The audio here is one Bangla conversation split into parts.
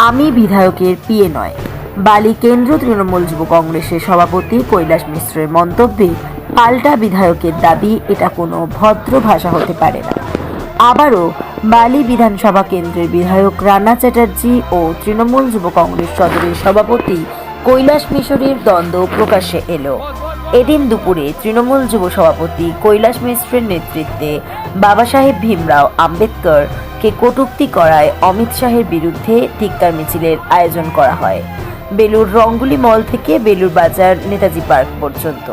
আমি বিধায়কের পিএ নয়। বালি কেন্দ্রীয় তৃণমূল যুব কংগ্রেসের সভাপতি কৈলাস মিশ্রের মন্তব্যে পাল্টা বিধায়কের দাবি এটা কোনো ভদ্র ভাষা হতে পারে না। আবারও বালি বিধানসভা কেন্দ্রের বিধায়ক রানা চ্যাটার্জি ও তৃণমূল যুব কংগ্রেস সদরের সভাপতি কৈলাস মিশরের দ্বন্দ্ব প্রকাশ্যে এলো। এদিন দুপুরে তৃণমূল যুব সভাপতি কৈলাস মিশ্রের নেতৃত্বে বাবা সাহেব ভীমরাও আম্বেদকরকে কটূক্তি করায় অমিত শাহের বিরুদ্ধে ধিক্কার মিছিলের আয়োজন করা হয় বেলুর রঙ্গুলি মল থেকে বেলুর বাজার নেতাজি পার্ক পর্যন্ত।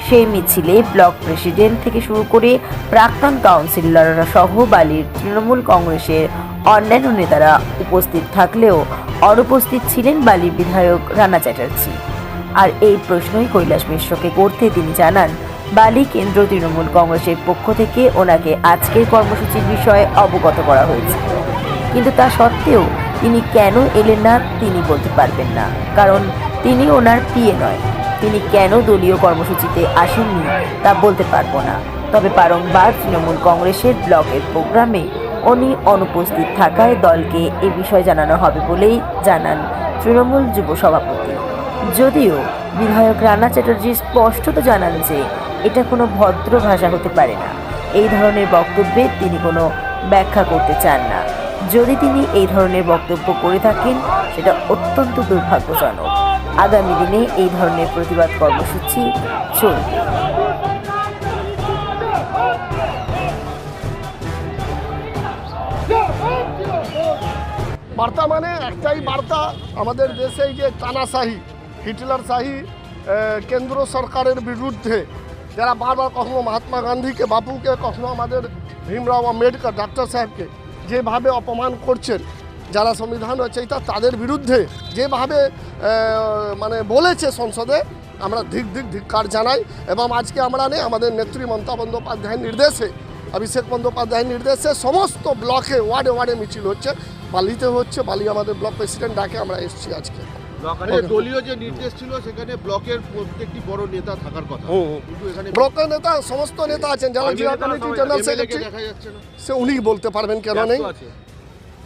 সেই মিছিলে ব্লক প্রেসিডেন্ট থেকে শুরু করে প্রাক্তন কাউন্সিলররা সহ বালির তৃণমূল কংগ্রেসের অন্যান্য নেতারা উপস্থিত থাকলেও অনুপস্থিত ছিলেন বালির বিধায়ক রানা চ্যাটার্জি। আর এই প্রশ্নই কৈলাস মিশ্রকে করতে তিনি জানান, বালি কেন্দ্র তৃণমূল কংগ্রেসের পক্ষ থেকে ওনাকে আজকের কর্মসূচির বিষয়ে অবগত করা হয়েছে, কিন্তু তা সত্ত্বেও তিনি কেন এলেন না তিনি বলতে পারবেন না, কারণ তিনি ওনার পিএ নয়। তিনি কেন দলীয় কর্মসূচিতে আসেননি তা বলতে পারবো না, তবে বারংবার তৃণমূল কংগ্রেসের ব্লকের প্রোগ্রামে উনি অনুপস্থিত থাকায় দলকে এ বিষয় জানানো হবে বলেই জানান তৃণমূল যুব সভাপতি। যদিও বিধায়ক রানা চ্যাটার্জি স্পষ্টত জানান যে এটা কোনো ভদ্র ভাষা হতে পারে না, এই ধরনের বক্তব্যে তিনি কোনো ব্যাখ্যা করতে চান না। যদি তিনি এই ধরনের বক্তব্য করে থাকেন সেটা অত্যন্ত দুর্ভাগ্যজনক। আগামী দিনে এই ধরনের প্রতিবাদ কর্মসূচি চলবে। বার্তা মানে একটাই বার্তা, আমাদের দেশে এই যে তানাশাহী, হিটলারশাহী কেন্দ্র সরকারের বিরুদ্ধে যারা বারবার কখনো মহাত্মা গান্ধীকে, বাপুকে, কখনো আমাদের ভীমরাও আম্বেদকর ডাক্তার সাহেবকে যেভাবে অপমান করছেন, যারা সংবিধান রচয়িতা তাদের বিরুদ্ধে যেভাবে মানে বলেছে সংসদে, আমরা ধিক্কার জানাই। এবং আজকে আমরা নেই, আমাদের নেত্রী মমতা বন্দ্যোপাধ্যায়ের নির্দেশে, অভিষেক বন্দ্যোপাধ্যায়ের নির্দেশে সমস্ত ব্লকে ওয়ার্ডে ওয়ার্ডে মিছিল হচ্ছে, বালিতে হচ্ছে। বালি আমাদের ব্লক প্রেসিডেন্ট ডাকে আমরা এসেছি আজকে। দলীয় যে নির্দেশ ছিল সেখানে ব্লকের প্রত্যেকটি বড় নেতা থাকার কথা, কিন্তু এখানে ব্লকের নেতা সমস্ত নেতা আছেন, যারা জেলা কমিটি জেনারেল সেক্রেটারি, দেখা যাচ্ছে না। সে উনি বলতে পারবেন কেন নেই,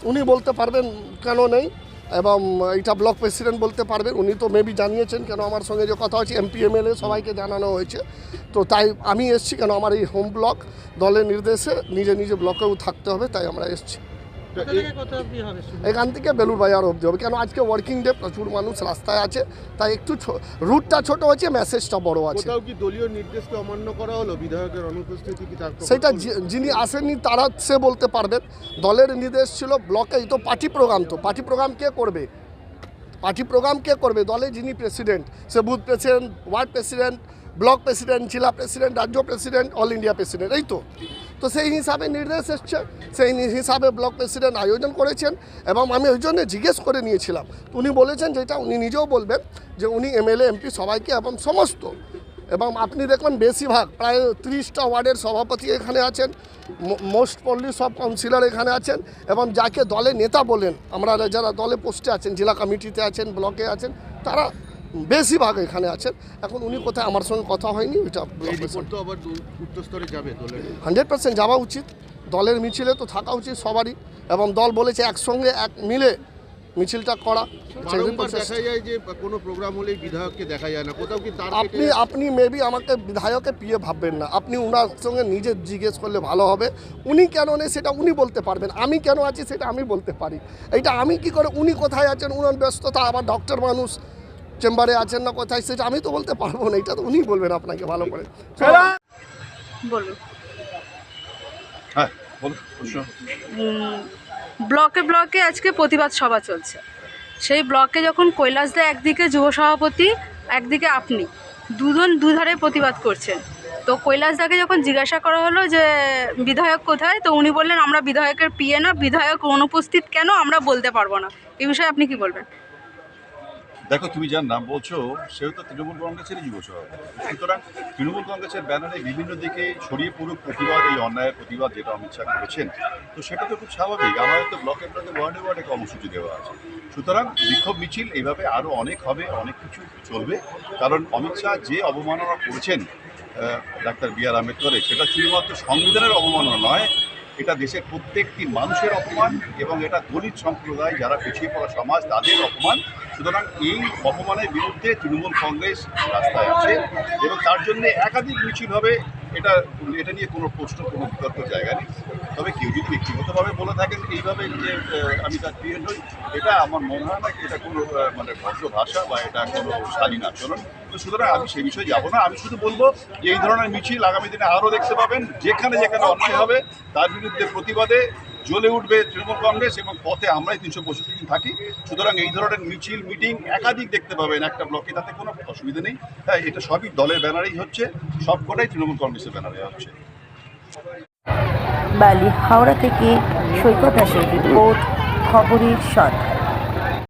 উনি বলতে পারবেন কেন নেই, এবং এটা ব্লক প্রেসিডেন্ট বলতে পারবেন। উনি তো মেবি জানিয়েছেন, কেন আমার সঙ্গে যে কথা হচ্ছে এমপি এমএলএ সবাইকে জানানো হয়েছে। তো তাই আমি এসেছি, কেন আমার এই হোম ব্লক দলের নির্দেশে নিজে নিজে ব্লকেও থাকতে হবে, তাই আমরা এসেছি। এখান থেকে বেলুর বাজার অবধি হবে, কেন আজকে ওয়ার্কিং ডে, প্রচুর মানুষ রাস্তায় আছে, তাই একটু রুটটা ছোট হচ্ছে, মেসেজটা বড় আছে। কোথাও কি দলীয় নির্দেশকে অমান্য করা হলো? বিধায়কের অনুপস্থিতি কি তার সেটা যিনি আসেননি তারা সে বলতে পারবেন। দলের নির্দেশ ছিল ব্লকে, এই তো পার্টি প্রোগ্রাম, তো পার্টি প্রোগ্রাম কে করবে? পার্টি প্রোগ্রাম কে করবে? দলে যিনি প্রেসিডেন্ট, সে booth president, ward president, block president, জেলা প্রেসিডেন্ট, রাজ্য প্রেসিডেন্ট, অল ইন্ডিয়া প্রেসিডেন্ট, এই তো সেই হিসাবে নির্দেশ এসছে, সেই হিসাবে ব্লক প্রেসিডেন্ট আয়োজন করেছেন। এবং আমি ওই জন্য জিজ্ঞেস করে নিয়েছিলাম, উনি বলেছেন, যেটা উনি নিজেও বলবেন, যে উনি এমএলএ এমপি সবাইকে এবং সমস্ত, এবং আপনি দেখবেন বেশিরভাগ প্রায় 30টা ওয়ার্ডের সভাপতি এখানে আছেন, মোস্ট পল্লী সব কাউন্সিলর এখানে আছেন, এবং যাকে দলে নেতা বলেন, আমরা যারা দলে পোস্টে আছেন, জেলা কমিটিতে আছেন, ব্লকে আছেন, তারা বেশিরভাগ এখানে আছেন। এখন উনি কোথায়, আমার সঙ্গে কথা হয়নি, ওইটা 100% যাওয়া উচিত। দলের মিছিলে তো থাকা উচিত সবারই, এবং দল বলেছে একসঙ্গে এক মিলে মিছিলটা করা। দেখা যায় যে কোনো প্রোগ্রাম হলেই বিধায়ককে দেখা যায় না, কোথাও কি তার আপনি মেবি আমাকে বিধায়কের পিয়ে ভাববেন না, আপনি ওনার সঙ্গে নিজে জিজ্ঞেস করলে ভালো হবে। উনি কেন নেই সেটা উনি বলতে পারবেন, আমি কেন আছি সেটা আমি বলতে পারি। এইটা আমি কি করে, উনি কোথায় আছেন, উনার ব্যস্ততা, আবার ডক্টর মানুষ চেম্বারে আছেন না কোথায়, সেটা আমি তো বলতে পারবো না, এটা তো উনি বলবেন আপনাকে ভালো করে। ব্লকে ব্লকে আজকে প্রতিবাদ সভা চলছে। সেই ব্লকে যখন কৈলাসদা একদিকে যুব সভাপতি, একদিকে আপনি দুধারে প্রতিবাদ করছেন, তো কৈলাসদাকে যখন জিজ্ঞাসা করা হলো যে বিধায়ক কোথায়, তো উনি বললেন আমরা বিধায়কের পিএ না, বিধায়ক অনুপস্থিত কেন আমরা বলতে পারবো না। এই বিষয়ে আপনি কি বলবেন? দেখো, তুমি যার নাম বলছো সেও তো তৃণমূল কংগ্রেসেরই যুব সভাপতি, সুতরাং তৃণমূল কংগ্রেসের ব্যানারে বিভিন্ন দিকে ছড়িয়ে পড়ুক প্রতিবাদ, এই অন্যায়ের প্রতিবাদ যেটা অমিত শাহ করেছেন, তো সেটা তো খুব স্বাভাবিক। আমাদের তো ব্লকে ব্লকে ওয়ার্ডে ওয়ার্ডে কর্মসূচি দেওয়া আছে, সুতরাং বিক্ষোভ মিছিল এইভাবে আরও অনেক হবে, অনেক কিছু চলবে। কারণ অমিত শাহ যে অবমাননা করেছেন ডাক্তার বি আর আম্বেদকরের, সেটা শুধুমাত্র সংবিধানের অবমাননা নয়, এটা দেশের প্রত্যেকটি মানুষের অপমান এবং এটা দলিত সম্প্রদায় যারা পিছিয়ে পড়া সমাজ তাদের অপমান। সুতরাং এই অপমানের বিরুদ্ধে তৃণমূল কংগ্রেস রাস্তায় আছে এবং তার জন্য একাধিক মিছিল হবে। এটা নিয়ে কোনো প্রশ্ন, কোনো বিতর্কের জায়গা নেই। তবে কেউ যদি ব্যক্তিগতভাবে বলে থাকেন এইভাবে যে আমি তার ক্রিয়েট হই, এটা আমার মনে হয় না এটা কোনো মানে ভদ্র ভাষা বা এটা কোনো শালীন আচরণ। তো সুতরাং আমি সেই বিষয়ে যাবো না। আমি শুধু বলবো যে এই ধরনের মিছিল আগামী দিনে আরও দেখতে পাবেন। যেখানে যেখানে অন্যায় হবে তার বিরুদ্ধে প্রতিবাদে জ্বলে উঠবে তৃণমূল কংগ্রেস এবং পথে আমরাই 365 দিন থাকি। সুতরাং এই ধরনের মিছিল মিটিং একাধিক দেখতে পাবেন একটা ব্লকে, তাতে কোনো অসুবিধা নেই। হ্যাঁ, এটা সবই দলের ব্যানারেই হচ্ছে, সবকটাই তৃণমূল কংগ্রেসের ব্যানারে হচ্ছে। বালি, হাওড়া থেকে সৈকত দাসের রিপোর্ট, খবরের সন্ধান।